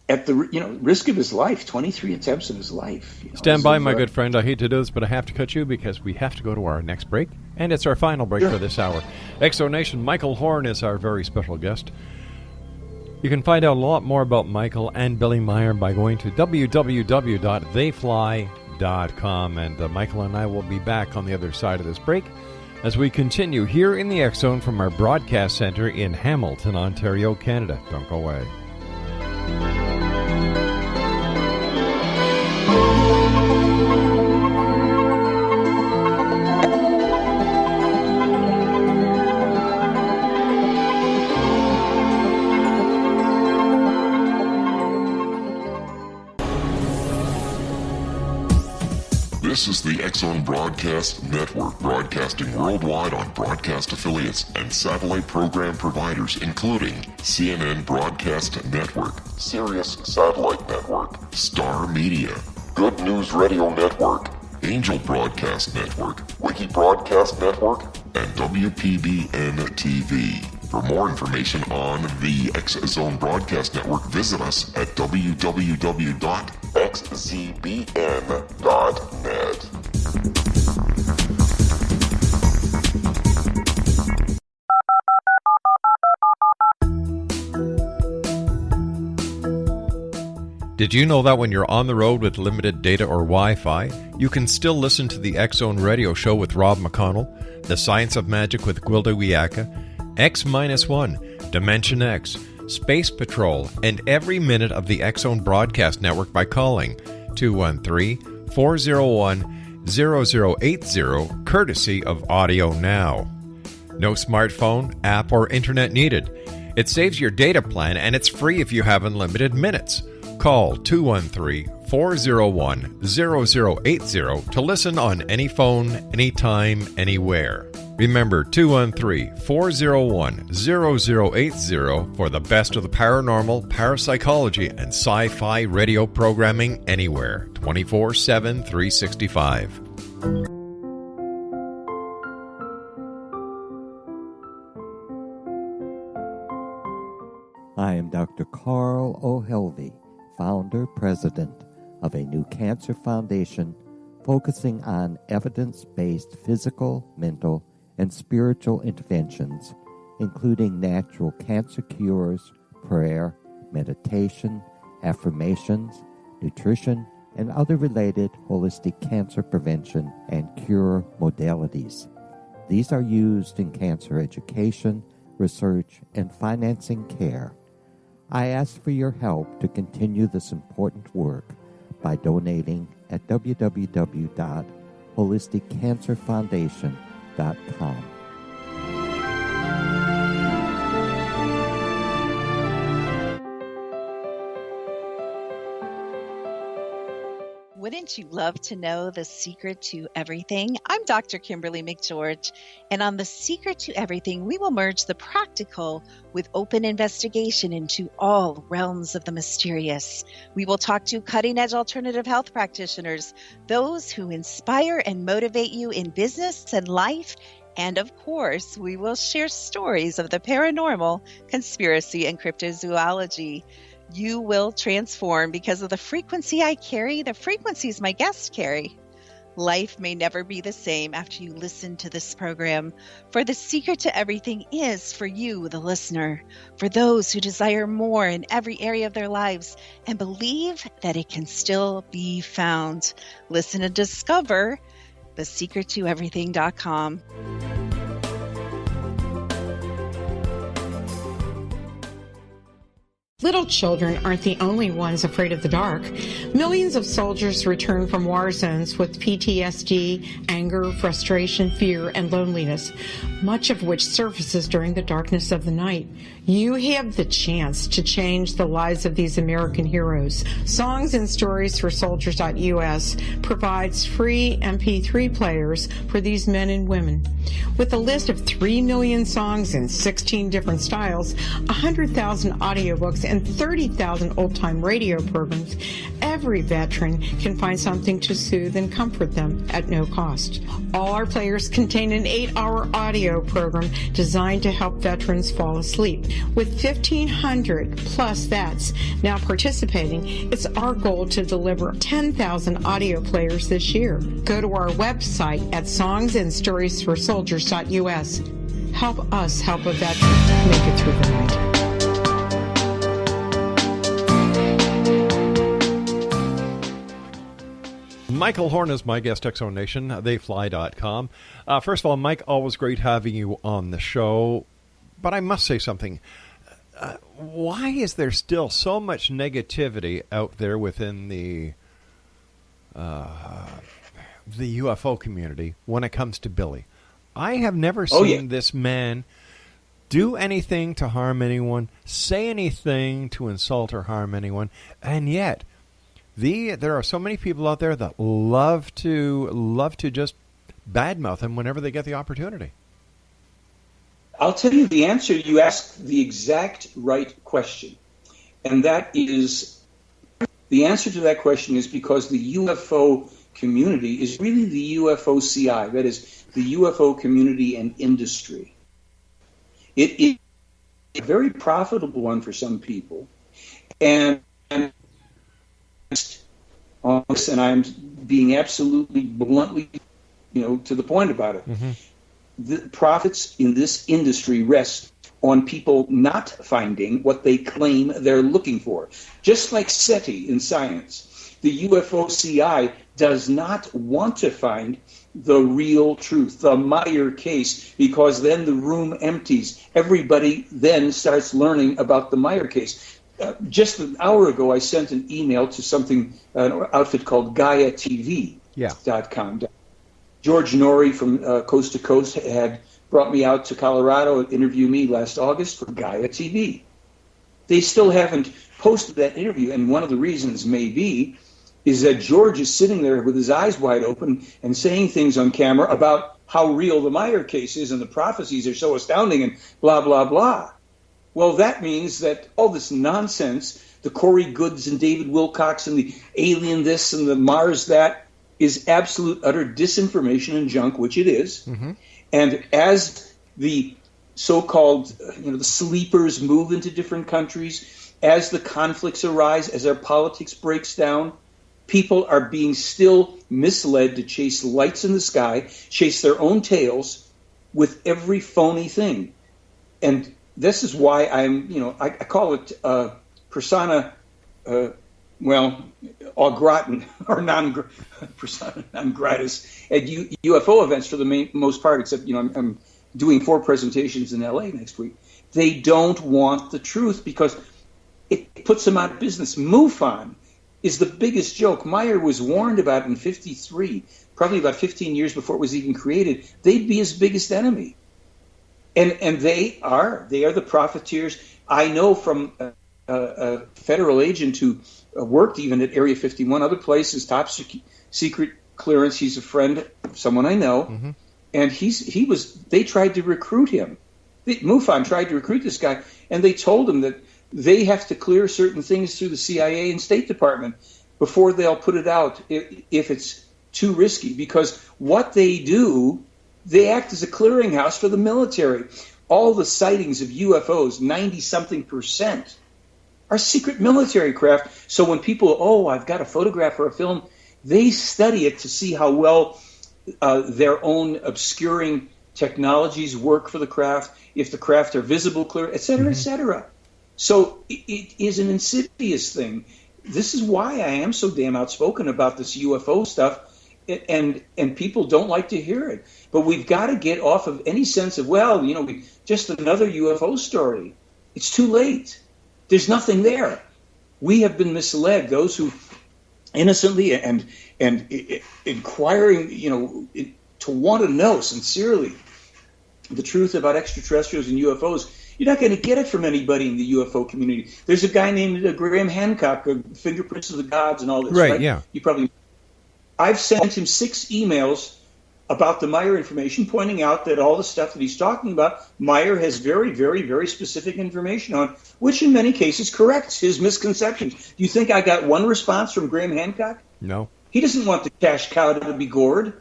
at the risk of his life. 23 attempts in his life. Stand by, my good friend. I hate to do this, but I have to cut you because we have to go to our next break, and it's our final break for this hour. Exonation, Michael Horn is our very special guest. You can find out a lot more about Michael and Billy Meirs by going to www.theyfly.com, and Michael and I will be back on the other side of this break as we continue here in the X Zone from our broadcast center in Hamilton, Ontario, Canada. Don't go away. This is the X Zone Broadcast Network, broadcasting worldwide on broadcast affiliates and satellite program providers, including CNN Broadcast Network, Sirius Satellite Network, Star Media, Good News Radio Network, Angel Broadcast Network, Wiki Broadcast Network, and WPBN TV. For more information on the X Zone Broadcast Network, visit us at www.xzbn.net. Did you know that when you're on the road with limited data or Wi-Fi, you can still listen to the X Zone Radio Show with Rob McConnell, The Science of Magic with Gwilda Wiyaka, X-1, Dimension X, Space Patrol, and every minute of the X Zone Broadcast Network by calling 213-401-0080, courtesy of Audio Now. No smartphone, app, or internet needed. It saves your data plan, and it's free if you have unlimited minutes. Call 213-401-0080 to listen on any phone, anytime, anywhere. Remember 213-401-0080 for the best of the paranormal, parapsychology, and sci-fi radio programming anywhere, 24/7, 365. I am Dr. Carl O'Helvey, founder, president of a new cancer foundation focusing on evidence-based physical, mental, and spiritual interventions, including natural cancer cures, prayer, meditation, affirmations, nutrition, and other related holistic cancer prevention and cure modalities. These are used in cancer education, research, and financing care. I ask for your help to continue this important work by donating at www.holisticcancerfoundation.com. Wouldn't you love to know the secret to everything? I'm Dr. Kimberly McGeorge, and on The Secret to Everything, we will merge the practical with open investigation into all realms of the mysterious. We will talk to cutting-edge alternative health practitioners, those who inspire and motivate you in business and life, and of course, we will share stories of the paranormal, conspiracy, and cryptozoology. You will transform because of the frequency I carry, the frequencies my guests carry. Life may never be the same after you listen to this program, for the secret to everything is for you, the listener, for those who desire more in every area of their lives and believe that it can still be found. Listen and discover thesecrettoeverything.com. Little children aren't the only ones afraid of the dark. Millions of soldiers return from war zones with PTSD, anger, frustration, fear, and loneliness, much of which surfaces during the darkness of the night. You have the chance to change the lives of these American heroes. Songs and Stories for Soldiers.us provides free MP3 players for these men and women. With a list of 3 million songs in 16 different styles, 100,000 audiobooks, and 30,000 old-time radio programs, every veteran can find something to soothe and comfort them at no cost. All our players contain an 8-hour audio program designed to help veterans fall asleep. With 1,500 plus vets now participating, it's our goal to deliver 10,000 audio players this year. Go to our website at songsandstoriesforsoldiers.us. Help us help a veteran make it through the night. Michael Horn is my guest, Exonation, theyfly.com. First of all, Mike, always great having you on the show. But I must say something. Why is there still so much negativity out there within the UFO community when it comes to Billy? I have never seen this man do anything to harm anyone, say anything to insult or harm anyone, and yet there are so many people out there that love to just badmouth him whenever they get the opportunity. I'll tell you the answer. You asked the exact right question. And that is, the answer to that question is because the UFO community is really the UFO-CI, that is, the UFO community and industry. It is a very profitable one for some people. And I'm being absolutely bluntly, to the point about it. Mm-hmm. The profits in this industry rest on people not finding what they claim they're looking for. Just like SETI in science, the UFO-CI does not want to find the real truth, the Meirs case, because then the room empties. Everybody then starts learning about the Meirs case. Just an hour ago, I sent an email to an outfit called GaiaTV.com. George Norrie from Coast to Coast had brought me out to Colorado and interviewed me last August for Gaia TV. They still haven't posted that interview, and one of the reasons may be is that George is sitting there with his eyes wide open and saying things on camera about how real the Meirs case is and the prophecies are so astounding and blah, blah, blah. Well, that means that all this nonsense, the Corey Goods and David Wilcox and the alien this and the Mars that, is absolute, utter disinformation and junk, which it is. Mm-hmm. And as the so-called, the sleepers move into different countries, as the conflicts arise, as our politics breaks down, people are being still misled to chase lights in the sky, chase their own tails with every phony thing. And this is why I call it persona, au gratin, or persona non gratis at UFO events for the most part, except, I'm doing 4 presentations in LA next week. They don't want the truth because it puts them out of business. MUFON is the biggest joke. Meirs was warned about in 1953, probably about 15 years before it was even created. They'd be his biggest enemy. And they are the profiteers. I know from a federal agent who worked even at Area 51, other places, top secret clearance. He's a friend of someone I know. Mm-hmm. And they tried to recruit him. MUFON tried to recruit this guy, and they told him that they have to clear certain things through the CIA and State Department before they'll put it out if it's too risky. Because what they do, they act as a clearinghouse for the military. All the sightings of UFOs, 90-something%, are secret military craft. So when people, I've got a photograph or a film, they study it to see how well their own obscuring technologies work for the craft, if the craft are visible, clear, et cetera, et cetera. So it is an insidious thing. This is why I am so damn outspoken about this UFO stuff, and people don't like to hear it. But we've got to get off of any sense of, just another UFO story. It's too late. There's nothing there. We have been misled. Those who innocently and inquiring, to want to know sincerely the truth about extraterrestrials and UFOs, you're not going to get it from anybody in the UFO community. There's a guy named Graham Hancock, Fingerprints of the Gods and all this. Right? Yeah. I've sent him 6 emails about the Meirs information, pointing out that all the stuff that he's talking about, Meirs has very, very, very specific information on, which in many cases corrects his misconceptions. Do you think I got one response from Graham Hancock? No. He doesn't want the cash cow to be gored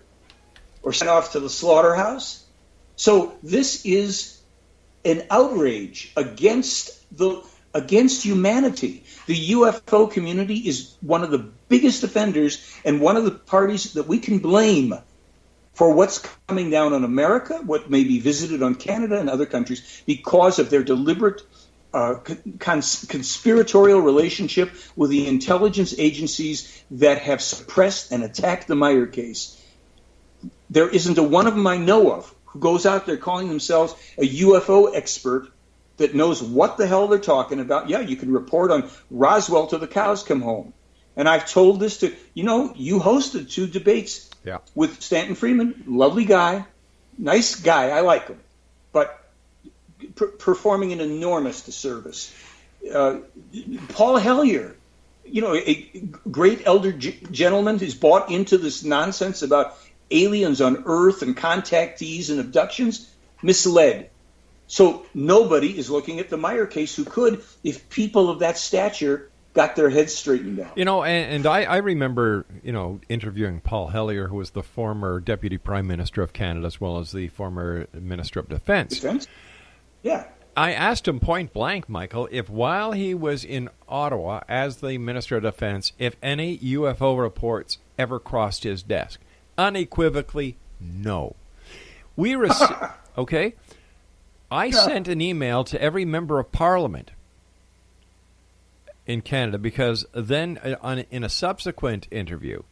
or sent off to the slaughterhouse. So this is an outrage against humanity. The UFO community is one of the biggest offenders and one of the parties that we can blame for what's coming down on America, what may be visited on Canada and other countries, because of their deliberate conspiratorial relationship with the intelligence agencies that have suppressed and attacked the Meirs case. There isn't a one of them I know of who goes out there calling themselves a UFO expert that knows what the hell they're talking about. Yeah, you can report on Roswell till the cows come home. And I've told this to, you hosted 2 debates with Stanton Friedman, lovely guy, nice guy, I like him, but performing an enormous disservice. Paul Hellyer, a great elder gentleman who's bought into this nonsense about aliens on Earth and contactees and abductions, misled. So nobody is looking at the Meirs case who could, if people of that stature got their heads straightened out. And I remember, interviewing Paul Hellyer, who was the former Deputy Prime Minister of Canada as well as the former Minister of Defense. Yeah. I asked him point blank, Michael, if while he was in Ottawa as the Minister of Defense, if any UFO reports ever crossed his desk. Unequivocally, no. Okay? I sent an email to every member of Parliament in Canada because then in a subsequent interview,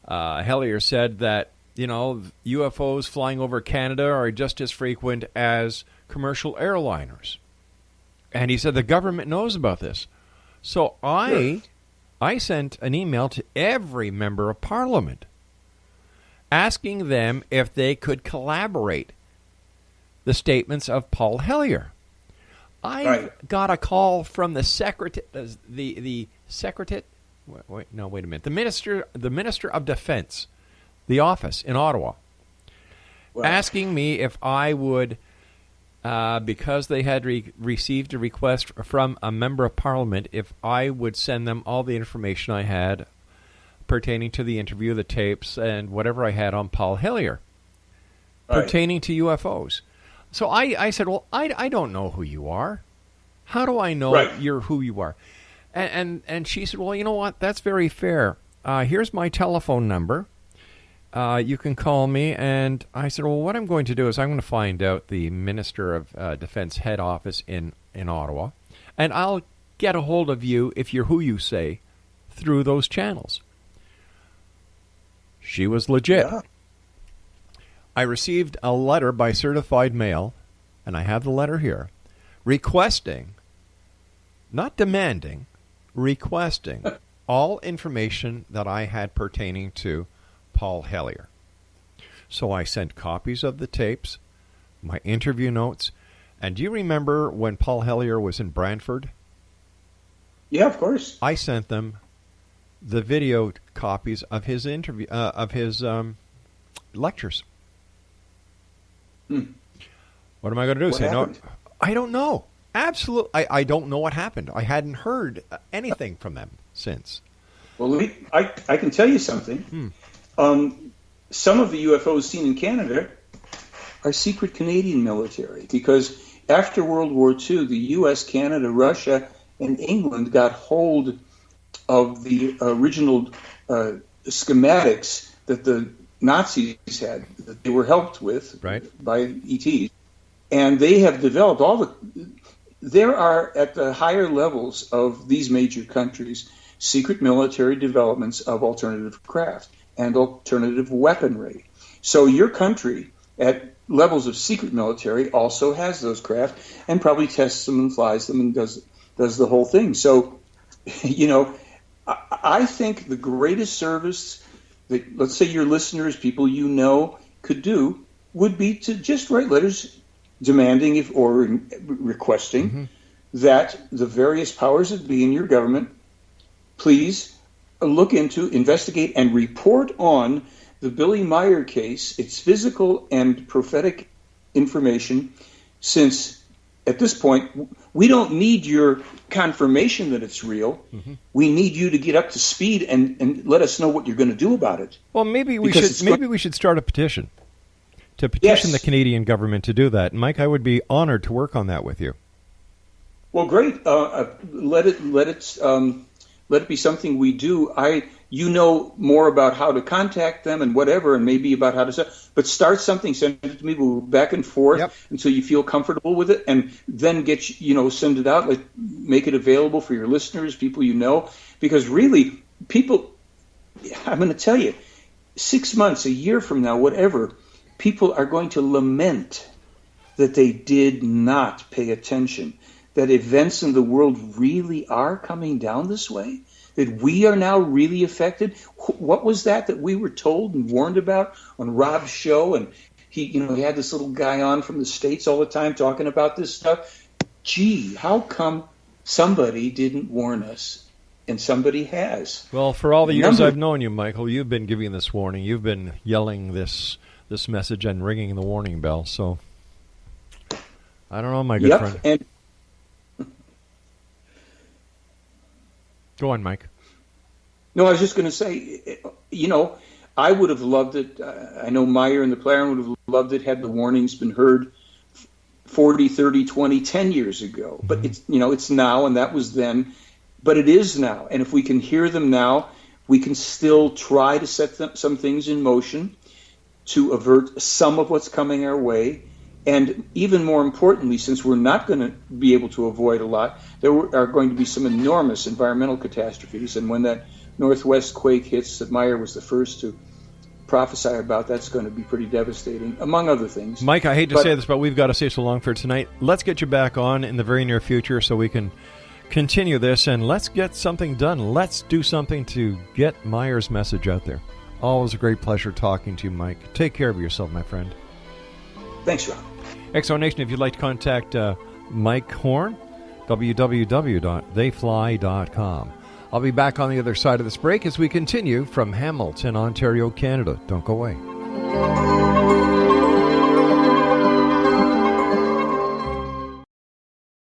Hellyer said that, UFOs flying over Canada are just as frequent as commercial airliners. And he said the government knows about this. So I sent an email to every member of Parliament asking them if they could collaborate the statements of Paul Hellyer. I got a call from the secretary, the secretary. Wait a minute. The minister of Defense, the office in Ottawa, asking me if I would, because they had received a request from a member of Parliament, if I would send them all the information I had pertaining to the interview, the tapes, and whatever I had on Paul Hellyer pertaining to UFOs. So I said, well, I don't know who you are. How do I know you're who you are? And she said, well, you know what? That's very fair. Here's my telephone number. You can call me. And I said, well, what I'm going to do is I'm going to find out the Minister of Defense head office in Ottawa, and I'll get a hold of you, if you're who you say, through those channels. She was legit. Yeah. I received a letter by certified mail, and I have the letter here, requesting, not demanding, requesting all information that I had pertaining to Paul Hellyer. So I sent copies of the tapes, my interview notes, and do you remember when Paul Hellyer was in Brantford? Yeah, of course. I sent them the video copies of his interview, of his lectures. What am I going to do? What happened? No, I don't know. Absolutely, I don't know what happened. I hadn't heard anything from them since. Well, I can tell you something. Some of the UFOs seen in Canada are secret Canadian military, because after World War II, the U.S., Canada, Russia, and England got hold of the original schematics that the Nazis had, that they were helped with by ETs. And they have developed there are, at the higher levels of these major countries, secret military developments of alternative craft and alternative weaponry. So your country, at levels of secret military, also has those craft and probably tests them and flies them and does the whole thing. So, I think the greatest service that, let's say, your listeners, people you know, could do would be to just write letters demanding or requesting that the various powers that be in your government please look into, investigate, and report on the Billy Meirs case, its physical and prophetic information, since at this point we don't need your confirmation that it's real. We need you to get up to speed and let us know what you're going to do about it. Well, maybe we should start a petition to petition the Canadian government to do that. Mike, I would be honored to work on that with you. Well, great. Let it be something we do. You know more about how to contact them and whatever, and maybe about how to but start something. Send it to me. We'll go back and forth until you feel comfortable with it, and then send it out. Make it available for your listeners, people you know, because really, people. I'm going to tell you, 6 months, a year from now, whatever, people are going to lament that they did not pay attention, that events in the world really are coming down this way, that we are now really affected. What was that we were told and warned about on Rob's show? And he had this little guy on from the States all the time talking about this stuff. Gee, how come somebody didn't warn us? And somebody has. Well, for all the years I've known you, Michael, you've been giving this warning. You've been yelling this message and ringing the warning bell. So, I don't know, my good friend. And go on, Mike. No, I was just going to say, I would have loved it. I know Meirs and the Clarion would have loved it had the warnings been heard 40, 30, 20, 10 years ago. But it's now, and that was then. But it is now. And if we can hear them now, we can still try to set some things in motion to avert some of what's coming our way. And even more importantly, since we're not going to be able to avoid a lot, there are going to be some enormous environmental catastrophes. And when that Northwest quake hits that Meirs was the first to prophesy about, that's going to be pretty devastating, among other things. Mike, I hate to say this, but we've got to say so long for tonight. Let's get you back on in the very near future so we can continue this, and let's get something done. Let's do something to get Meirs' message out there. Always a great pleasure talking to you, Mike. Take care of yourself, my friend. Thanks, Rob. X-Zone Nation, if you'd like to contact Mike Horn, www.theyfly.com. I'll be back on the other side of this break as we continue from Hamilton, Ontario, Canada. Don't go away.